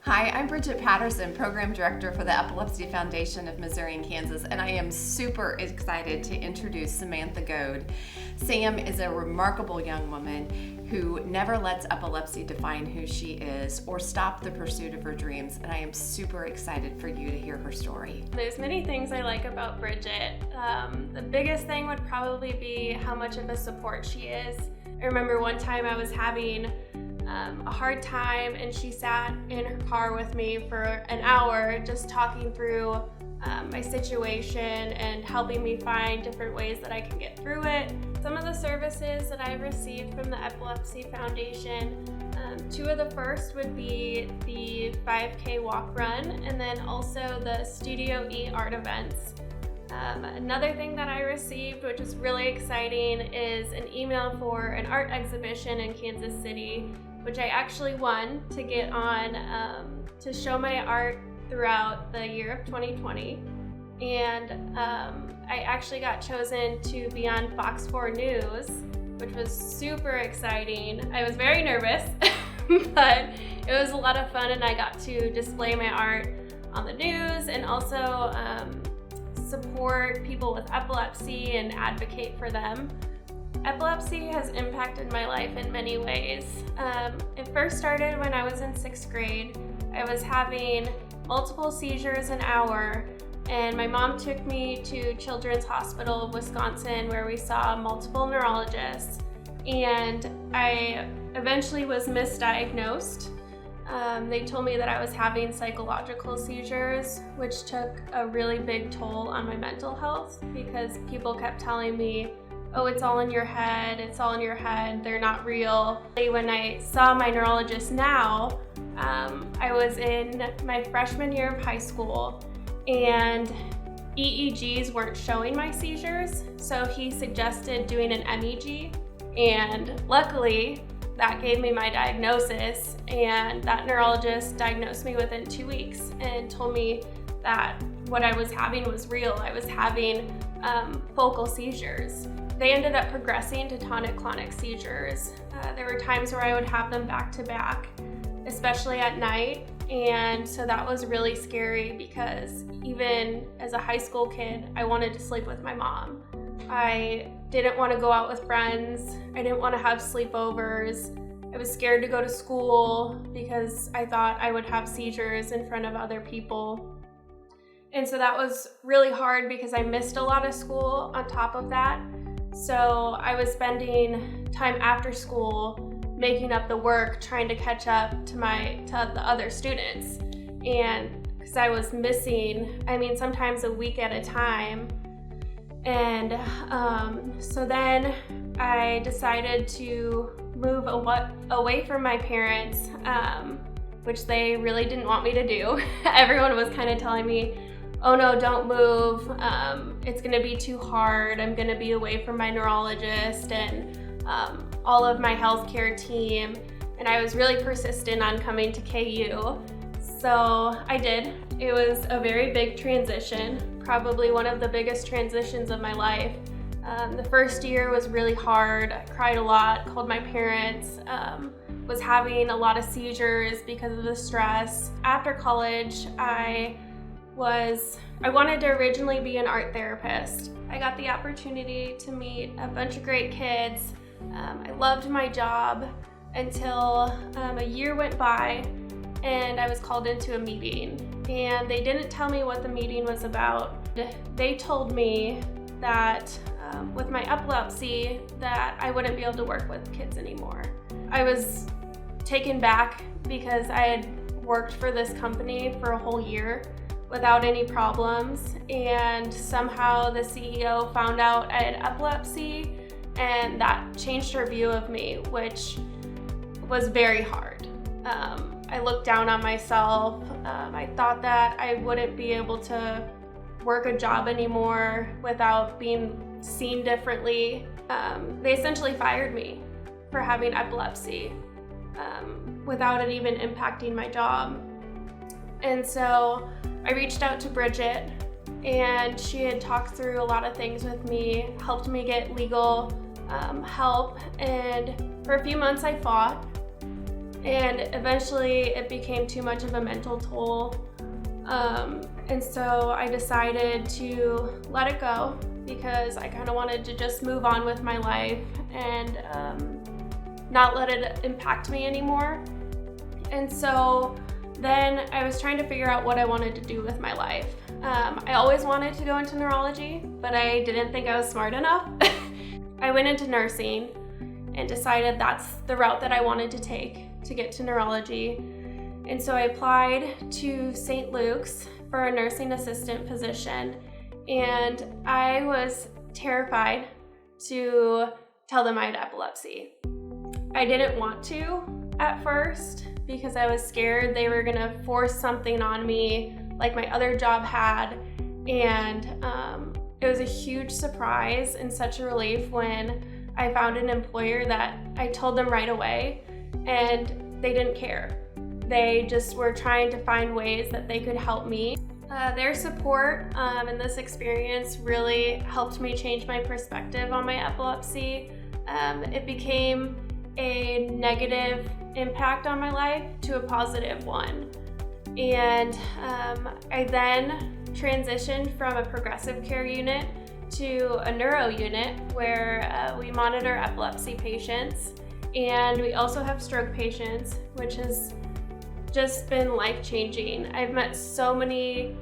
Hi, I'm Bridget Patterson, Program Director for the Epilepsy Foundation of Missouri and Kansas, and I am super excited to introduce Samantha Goad. Sam is a remarkable young woman who never lets epilepsy define who she is or stop the pursuit of her dreams, and I am super excited for you to hear her story. There's many things I like about Bridget. The biggest thing would probably be how much of a support she is. I remember one time I was having a hard time, and she sat in her car with me for an hour just talking through my situation and helping me find different ways that I can get through it. Some of the services that I've received from the Epilepsy Foundation, two of the first would be the 5K walk run and then also the Studio E art events. Another thing that I received, which is really exciting, is an email for an art exhibition in Kansas City, which I actually won to get on to show my art throughout the year of 2020. And I actually got chosen to be on Fox 4 News, which was super exciting. I was very nervous, but it was a lot of fun, and I got to display my art on the news and also support people with epilepsy and advocate for them. Epilepsy has impacted my life in many ways. It first started when I was in 6th grade. I was having multiple seizures an hour, and my mom took me to Children's Hospital of Wisconsin, where we saw multiple neurologists, and I eventually was misdiagnosed. They told me that I was having psychological seizures, which took a really big toll on my mental health because people kept telling me, oh, it's all in your head, they're not real. When I saw my neurologist now, I was in my freshman year of high school, and EEGs weren't showing my seizures, so he suggested doing an MEG, and luckily that gave me my diagnosis, and that neurologist diagnosed me within 2 weeks and told me that what I was having was real. I was having focal seizures. They ended up progressing to tonic-clonic seizures. There were times where I would have them back to back, especially at night, and so that was really scary because even as a high school kid, I wanted to sleep with my mom. I didn't want to go out with friends. I didn't want to have sleepovers. I was scared to go to school because I thought I would have seizures in front of other people. And so that was really hard because I missed a lot of school on top of that. So I was spending time after school making up the work, trying to catch up to the other students. And because I was missing, sometimes a week at a time. And so then I decided to move away from my parents, which they really didn't want me to do. Everyone was kind of telling me, oh no, don't move, it's gonna be too hard, I'm gonna be away from my neurologist and all of my healthcare team, and I was really persistent on coming to KU. So I did. It was a very big transition, probably one of the biggest transitions of my life. The first year was really hard. I cried a lot, called my parents, was having a lot of seizures because of the stress. After college, I wanted to originally be an art therapist. I got the opportunity to meet a bunch of great kids. I loved my job until a year went by and I was called into a meeting, and they didn't tell me what the meeting was about. They told me that with my epilepsy that I wouldn't be able to work with kids anymore. I was taken back because I had worked for this company for a whole year without any problems, and somehow the CEO found out I had epilepsy, and that changed her view of me, which was very hard. I looked down on myself. I thought that I wouldn't be able to work a job anymore without being seen differently. They essentially fired me for having epilepsy without it even impacting my job. And so I reached out to Bridget, and she had talked through a lot of things with me, helped me get legal help, and for a few months I fought. And eventually it became too much of a mental toll. And so I decided to let it go because I kind of wanted to just move on with my life and not let it impact me anymore. And so then I was trying to figure out what I wanted to do with my life. I always wanted to go into neurology, but I didn't think I was smart enough. I went into nursing and decided that's the route that I wanted to take to get to neurology. And so I applied to St. Luke's for a nursing assistant position, and I was terrified to tell them I had epilepsy. I didn't want to at first because I was scared they were gonna force something on me like my other job had, and it was a huge surprise and such a relief when I found an employer that I told them right away and they didn't care. They just were trying to find ways that they could help me. Their support and this experience really helped me change my perspective on my epilepsy. It became a negative impact on my life to a positive one. And I then transitioned from a progressive care unit to a neuro unit where we monitor epilepsy patients, and we also have stroke patients, which has just been life-changing. I've met so many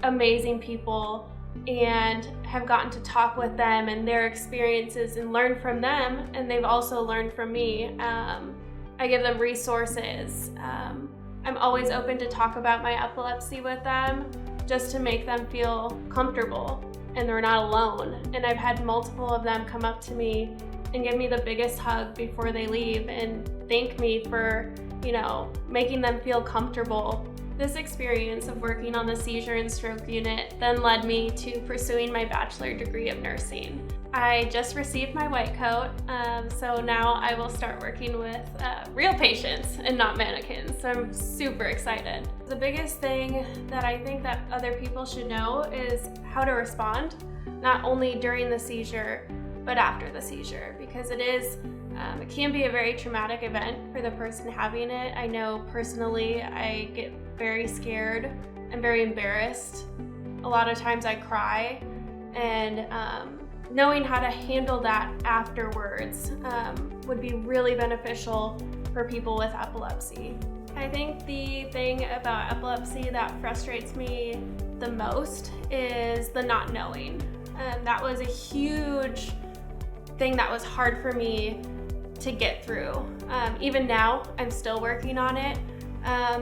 amazing people and have gotten to talk with them and their experiences and learn from them, and they've also learned from me. I give them resources. I'm always open to talk about my epilepsy with them just to make them feel comfortable and they're not alone. And I've had multiple of them come up to me and give me the biggest hug before they leave and thank me for, making them feel comfortable. This experience of working on the seizure and stroke unit then led me to pursuing my bachelor degree of nursing. I just received my white coat, so now I will start working with real patients and not mannequins, so I'm super excited. The biggest thing that I think that other people should know is how to respond, not only during the seizure, but after the seizure, because it can be a very traumatic event for the person having it. I know personally I get very scared and very embarrassed. A lot of times I cry, and knowing how to handle that afterwards would be really beneficial for people with epilepsy. I think the thing about epilepsy that frustrates me the most is the not knowing. That was a huge thing that was hard for me to get through. Even now, I'm still working on it,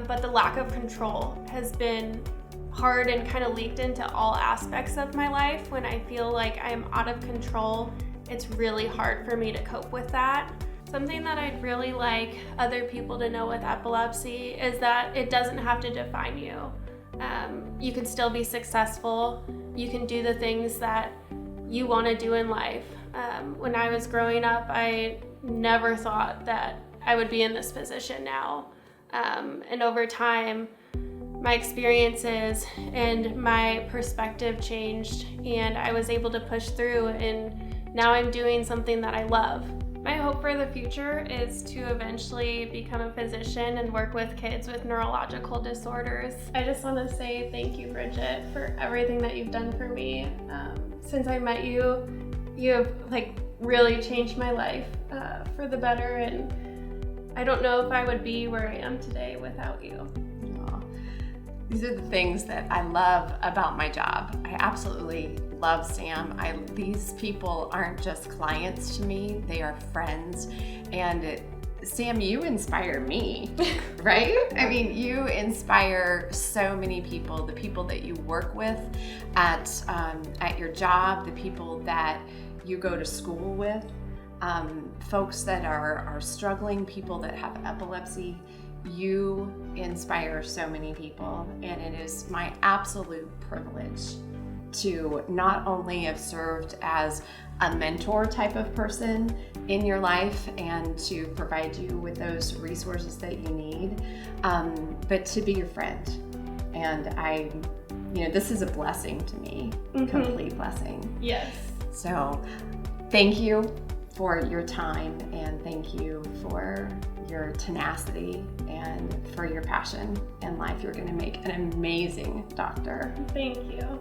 but the lack of control has been hard and kind of leaked into all aspects of my life. When I feel like I'm out of control, it's really hard for me to cope with that. Something that I'd really like other people to know with epilepsy is that it doesn't have to define you. You can still be successful. You can do the things that you want to do in life. When I was growing up, I never thought that I would be in this position now. And over time, my experiences and my perspective changed, and I was able to push through, and now I'm doing something that I love. My hope for the future is to eventually become a physician and work with kids with neurological disorders. I just want to say thank you, Bridget, for everything that you've done for me. Since I met you, you have really changed my life for the better, and I don't know if I would be where I am today without you. These are the things that I love about my job. I absolutely love Sam. These people aren't just clients to me, they are friends. And Sam, you inspire me, right? I mean, you inspire so many people, the people that you work with at your job, the people that you go to school with, folks that are struggling, people that have epilepsy. You inspire so many people, and it is my absolute privilege to not only have served as a mentor type of person in your life and to provide you with those resources that you need, but to be your friend. And this is a blessing to me, complete blessing. Yes. So thank you for your time, and thank you for your tenacity and for your passion in life. You're going to make an amazing doctor. Thank you.